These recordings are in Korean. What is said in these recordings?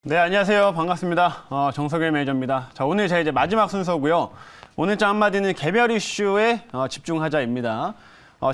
네, 안녕하세요. 반갑습니다. 정석일 매니저입니다. 자, 오늘 제가 이제 마지막 순서고요. 오늘 장 한마디는 개별 이슈에 집중하자입니다.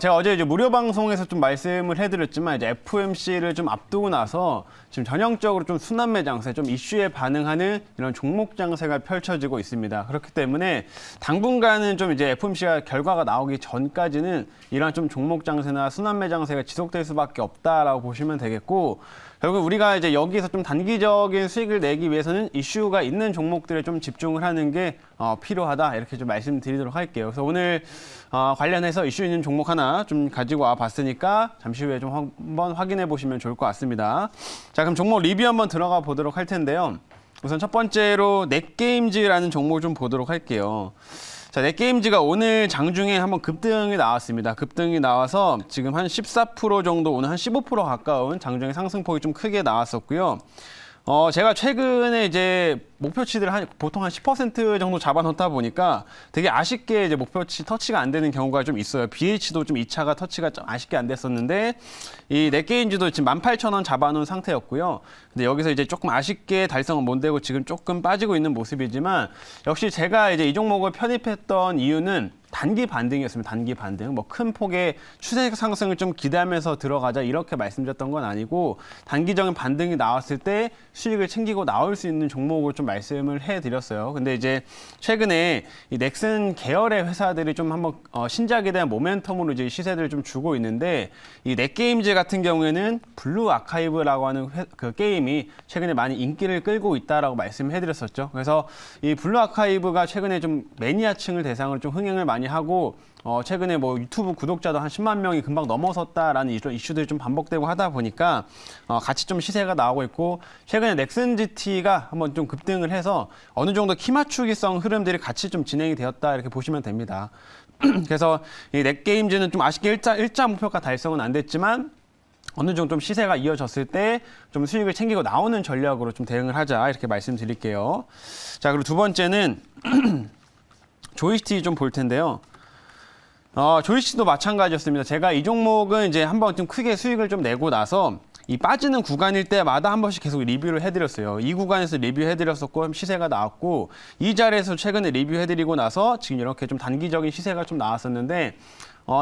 제가 어제 이제 무료 방송에서 좀 말씀을 해드렸지만 이제 FOMC를 좀 앞두고 나서 지금 전형적으로 좀 순환매 장세, 좀 이슈에 반응하는 이런 종목 장세가 펼쳐지고 있습니다. 그렇기 때문에 당분간은 좀 이제 FOMC가 결과가 나오기 전까지는 이런 좀 종목 장세나 순환매 장세가 지속될 수밖에 없다라고 보시면 되겠고, 결국 우리가 이제 여기서 좀 단기적인 수익을 내기 위해서는 이슈가 있는 종목들에 좀 집중을 하는 게 필요하다, 이렇게 좀 말씀드리도록 할게요. 그래서 오늘 관련해서 이슈 있는 종목 하나 좀 가지고 와 봤으니까 잠시 후에 좀 한번 확인해 보시면 좋을 것 같습니다. 자, 그럼 종목 리뷰 한번 들어가 보도록 할 텐데요. 우선 첫 번째로 넷게임즈라는 종목을 좀 보도록 할게요. 자, 넷게임즈가 오늘 장중에 한번 급등이 나왔습니다. 급등이 나와서 지금 한 14% 정도, 오늘 한 15% 가까운 장중에 상승폭이 좀 크게 나왔었고요. 제가 최근에 이제 목표치들 보통 한 10% 정도 잡아놓다 보니까 되게 아쉽게 이제 목표치 터치가 안 되는 경우가 좀 있어요. BH도 좀 2차가 터치가 좀 아쉽게 안 됐었는데, 이 넷게임즈도 지금 18,000원 잡아놓은 상태였고요. 근데 여기서 이제 조금 아쉽게 달성은 못 되고 지금 조금 빠지고 있는 모습이지만, 역시 제가 이제 이 종목을 편입했던 이유는 단기 반등이었습니다. 단기 반등. 뭐 큰 폭의 추세 상승을 좀 기대하면서 들어가자, 이렇게 말씀드렸던 건 아니고, 단기적인 반등이 나왔을 때 수익을 챙기고 나올 수 있는 종목을 좀 말씀을 해드렸어요. 근데 이제 최근에 이 넥슨 계열의 회사들이 좀 한번 신작에 대한 모멘텀으로 이제 시세들을 좀 주고 있는데, 이 넷게임즈 같은 경우에는 블루 아카이브라고 하는 그 게임이 최근에 많이 인기를 끌고 있다라고 말씀해드렸었죠. 그래서 이 블루 아카이브가 최근에 좀 매니아층을 대상으로 좀 흥행을 많이 하고, 최근에 뭐 유튜브 구독자도 한 10만 명이 금방 넘어섰다라는 이런 이슈들이 좀 반복되고 하다 보니까 같이 좀 시세가 나오고 있고, 최근에 넥슨 GT가 한번 좀 급등을 해서 어느 정도 키 맞추기성 흐름들이 같이 좀 진행이 되었다, 이렇게 보시면 됩니다. 그래서 이 넷게임즈는 좀 아쉽게 일자 목표가 달성은 안 됐지만, 어느 정도 좀 시세가 이어졌을 때 좀 수익을 챙기고 나오는 전략으로 좀 대응을 하자, 이렇게 말씀드릴게요. 자, 그리고 두 번째는 조이시티 좀 볼 텐데요. 조이시티도 마찬가지였습니다. 제가 이 종목은 이제 한번 좀 크게 수익을 좀 내고 나서 이 빠지는 구간일 때마다 한 번씩 계속 리뷰를 해드렸어요. 이 구간에서 리뷰해드렸었고 시세가 나왔고, 이 자리에서 최근에 리뷰해드리고 나서 지금 이렇게 좀 단기적인 시세가 좀 나왔었는데,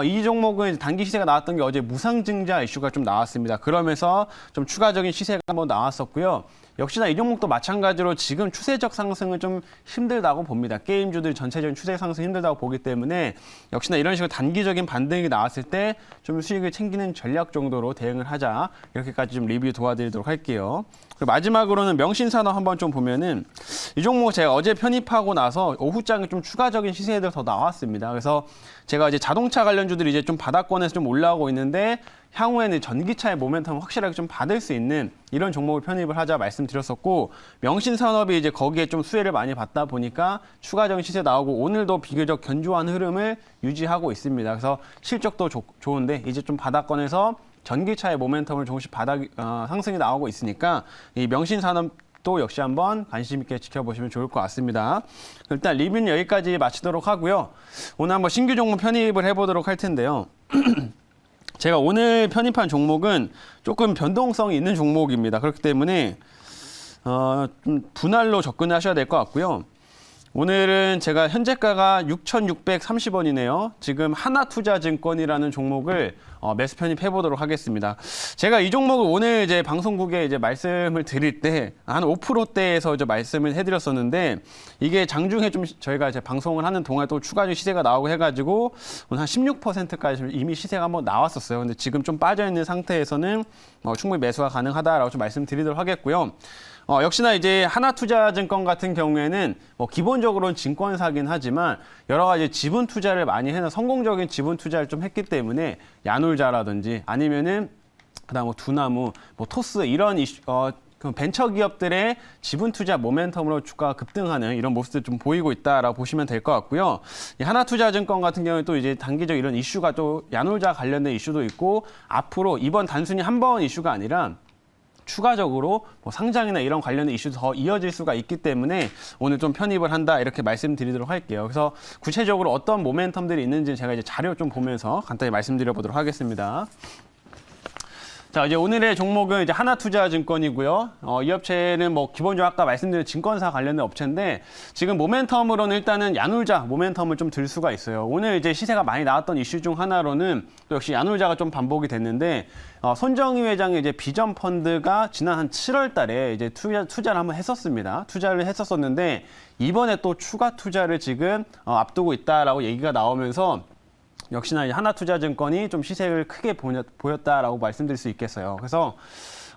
이 종목은 단기 시세가 나왔던 게 어제 무상증자 이슈가 좀 나왔습니다. 그러면서 좀 추가적인 시세가 한번 나왔었고요. 역시나 이 종목도 마찬가지로 지금 추세적 상승은 좀 힘들다고 봅니다. 게임주들 전체적인 추세 상승 힘들다고 보기 때문에, 역시나 이런 식으로 단기적인 반등이 나왔을 때 좀 수익을 챙기는 전략 정도로 대응을 하자, 이렇게까지 좀 리뷰 도와드리도록 할게요. 그리고 마지막으로는 명신산업 한번 좀 보면은, 이 종목 제가 어제 편입하고 나서 오후장에 좀 추가적인 시세들 더 나왔습니다. 그래서 제가 이제 자동차 관련주들이 이제 좀 바닥권에서 좀 올라오고 있는데, 향후에는 전기차의 모멘텀을 확실하게 좀 받을 수 있는 이런 종목을 편입을 하자 말씀드렸었고, 명신산업이 이제 거기에 좀 수혜를 많이 받다 보니까 추가적인 시세 나오고, 오늘도 비교적 견조한 흐름을 유지하고 있습니다. 그래서 실적도 좋은데 이제 좀 바닥권에서 전기차의 모멘텀을 조금씩 상승이 나오고 있으니까, 이 명신산업도 역시 한번 관심 있게 지켜보시면 좋을 것 같습니다. 일단 리뷰는 여기까지 마치도록 하고요. 오늘 한번 신규 종목 편입을 해보도록 할 텐데요. 제가 오늘 편입한 종목은 조금 변동성이 있는 종목입니다. 그렇기 때문에 좀 분할로 접근하셔야 될 것 같고요. 오늘은 제가 현재가가 6,630원이네요. 지금 하나투자증권이라는 종목을 매수 편입해 보도록 하겠습니다. 제가 이 종목을 오늘 이제 방송국에 이제 말씀을 드릴 때 한 5%대에서 이제 말씀을 해드렸었는데, 이게 장중에 좀 저희가 이제 방송을 하는 동안 또 추가적인 시세가 나오고 해가지고 오늘 한 16%까지 이미 시세가 한번 나왔었어요. 근데 지금 좀 빠져 있는 상태에서는 충분히 매수가 가능하다라고 좀 말씀드리도록 하겠고요. 역시나 이제 하나투자증권 같은 경우에는 기본적으로는 증권사긴 하지만 여러 가지 지분 투자를 많이 해서 성공적인 지분 투자를 좀 했기 때문에, 야놀자라든지 아니면은 그다음 두나무, 토스 이런 그 벤처 기업들의 지분 투자 모멘텀으로 주가가 급등하는 이런 모습들 좀 보이고 있다라고 보시면 될 것 같고요. 이 하나투자증권 같은 경우는 또 이제 단기적 이런 이슈가 또 야놀자 관련된 이슈도 있고, 앞으로 이번 단순히 한 번 이슈가 아니라 추가적으로 상장이나 이런 관련된 이슈도 더 이어질 수가 있기 때문에 오늘 좀 편입을 한다, 이렇게 말씀드리도록 할게요. 그래서 구체적으로 어떤 모멘텀들이 있는지 제가 이제 자료 좀 보면서 간단히 말씀드려 보도록 하겠습니다. 자, 이제 오늘의 종목은 이제 하나투자증권이고요. 이 업체는 뭐 기본적으로 아까 말씀드린 증권사 관련된 업체인데 지금 모멘텀으로는 일단은 야놀자 모멘텀을 좀 들 수가 있어요. 오늘 이제 시세가 많이 나왔던 이슈 중 하나로는 또 역시 야놀자가 좀 반복이 됐는데 손정희 회장의 이제 비전 펀드가 지난 한 7월 달에 이제 투자를 한번 했었습니다. 투자를 했었었는데 이번에 또 추가 투자를 지금 앞두고 있다라고 얘기가 나오면서 역시나 하나투자증권이 좀 시세를 크게 보였다라고 말씀드릴 수 있겠어요. 그래서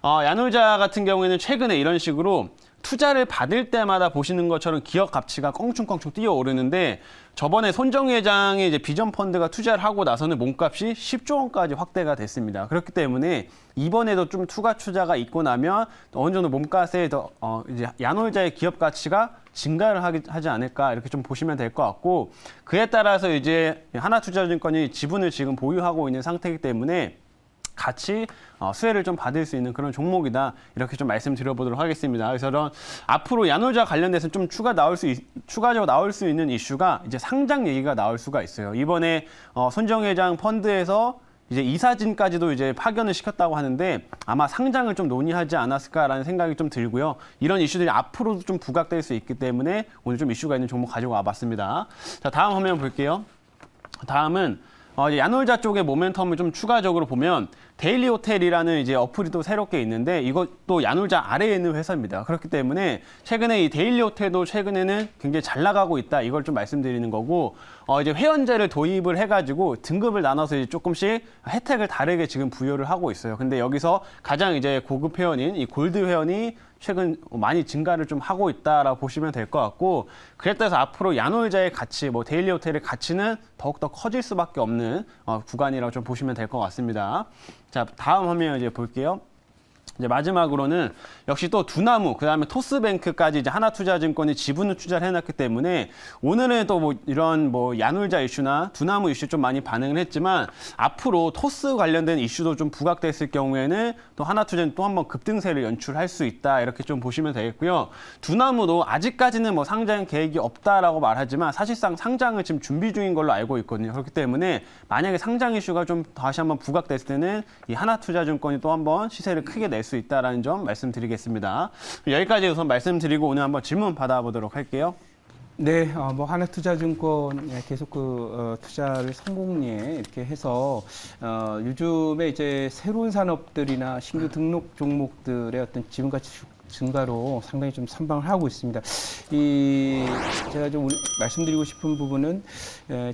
야놀자 같은 경우에는 최근에 이런 식으로 투자를 받을 때마다 보시는 것처럼 기업 가치가 껑충껑충 뛰어오르는데 저번에 손정희 회장의 이제 비전 펀드가 투자를 하고 나서는 몸값이 10조 원까지 확대가 됐습니다. 그렇기 때문에 이번에도 좀 추가 투자가 있고 나면 어느 정도 몸값에 더 이제 야놀자의 기업 가치가 증가를 하지 않을까 이렇게 좀 보시면 될 것 같고 그에 따라서 이제 하나투자증권이 지분을 지금 보유하고 있는 상태이기 때문에 같이 수혜를 좀 받을 수 있는 그런 종목이다 이렇게 좀 말씀드려보도록 하겠습니다. 그래서 앞으로 야놀자 관련돼서 좀 추가적으로 나올 수 있는 이슈가 이제 상장 얘기가 나올 수가 있어요. 이번에 손정희 회장 펀드에서 이제 이사진까지도 이제 파견을 시켰다고 하는데 아마 상장을 좀 논의하지 않았을까라는 생각이 좀 들고요. 이런 이슈들이 앞으로도 좀 부각될 수 있기 때문에 오늘 좀 이슈가 있는 종목 가지고 와봤습니다. 자, 다음 화면 볼게요. 다음은 야놀자 쪽의 모멘텀을 좀 추가적으로 보면 데일리 호텔이라는 이제 어플이 또 새롭게 있는데 이것도 야놀자 아래에 있는 회사입니다. 그렇기 때문에 최근에 이 데일리 호텔도 최근에는 굉장히 잘 나가고 있다. 이걸 좀 말씀드리는 거고 이제 회원제를 도입을 해가지고 등급을 나눠서 이제 조금씩 혜택을 다르게 지금 부여를 하고 있어요. 근데 여기서 가장 이제 고급 회원인 이 골드 회원이 최근 많이 증가를 좀 하고 있다라고 보시면 될 것 같고 그에 따라서 앞으로 야놀자의 가치, 뭐 데일리 호텔의 가치는 더욱더 커질 수밖에 없는 구간이라고 좀 보시면 될 것 같습니다. 자, 다음 화면 이제 볼게요. 이제 마지막으로는 역시 또 두나무, 그다음에 토스뱅크까지 이제 하나투자증권이 지분을 투자를 해놨기 때문에 오늘은 또 뭐 이런 뭐 야놀자 이슈나 두나무 이슈 좀 많이 반응을 했지만 앞으로 토스 관련된 이슈도 좀 부각됐을 경우에는 또 하나투자는 또 한번 급등세를 연출할 수 있다 이렇게 좀 보시면 되겠고요. 두나무도 아직까지는 뭐 상장 계획이 없다라고 말하지만 사실상 상장을 지금 준비 중인 걸로 알고 있거든요. 그렇기 때문에 만약에 상장 이슈가 좀 다시 한번 부각됐을 때는 이 하나투자증권이 또 한번 시세를 크게 낼 수 있다라는 점 말씀드리겠습니다. 여기까지 우선 말씀드리고 오늘 한번 질문 받아보도록 할게요. 네, 뭐 하나투자증권 계속 투자를 성공리에 이렇게 해서 요즘에 이제 새로운 산업들이나 신규 등록 종목들의 어떤 지분가치 증가로 상당히 좀 선방을 하고 있습니다. 제가 좀 말씀드리고 싶은 부분은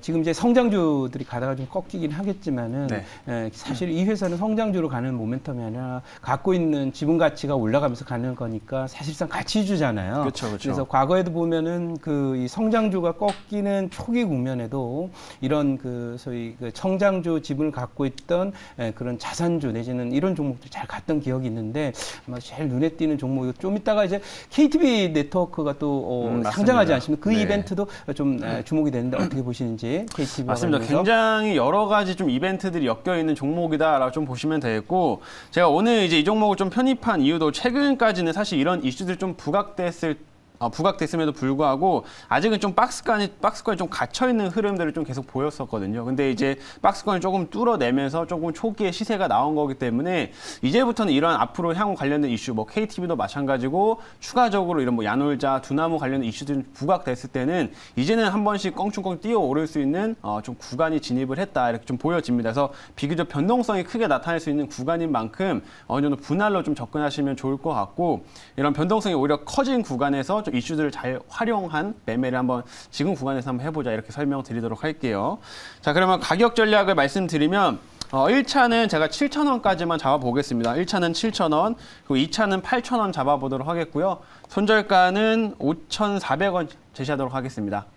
지금 이제 성장주들이 가다가 좀 꺾이긴 하겠지만은 네. 사실 이 회사는 성장주로 가는 모멘텀이 아니라 갖고 있는 지분 가치가 올라가면서 가는 거니까 사실상 가치주잖아요. 그렇죠. 그래서 과거에도 보면은 이 성장주가 꺾이는 초기 국면에도 이런 소위 성장주 지분을 갖고 있던 그런 자산주 내지는 이런 종목들이 잘 갔던 기억이 있는데 아마 제일 눈에 띄는 종목 좀 이따가 이제 KTB 네트워크가 또 상장하지 않습니까? 그 네. 이벤트도 좀 주목이 되는데 어떻게 보시는지 KTB와 맞습니다. 관련해서. 굉장히 여러 가지 좀 이벤트들이 엮여 있는 종목이다라고 좀 보시면 되겠고 제가 오늘 이제 이 종목을 좀 편입한 이유도 최근까지는 사실 이런 이슈들이 좀 부각됐음에도 불구하고 아직은 좀 박스권이 좀 갇혀있는 흐름들을 좀 계속 보였었거든요. 근데 이제 박스권을 조금 뚫어내면서 조금 초기에 시세가 나온 거기 때문에 이제부터는 이런 앞으로 향후 관련된 이슈, 뭐 KTB도 마찬가지고 추가적으로 이런 뭐 야놀자, 두나무 관련된 이슈들이 부각됐을 때는 이제는 한 번씩 껑충껑 뛰어오를 수 있는 좀 구간이 진입을 했다 이렇게 좀 보여집니다. 그래서 비교적 변동성이 크게 나타날 수 있는 구간인 만큼 어느 정도 분할로 좀 접근하시면 좋을 것 같고 이런 변동성이 오히려 커진 구간에서 좀 이슈들을 잘 활용한 매매를 한번 지금 구간에서 한번 해보자 이렇게 설명드리도록 할게요. 자, 그러면 가격 전략을 말씀드리면 1차는 제가 7,000원까지만 잡아보겠습니다. 1차는 7,000원, 그리고 2차는 8,000원 잡아보도록 하겠고요. 손절가는 5,400원 제시하도록 하겠습니다.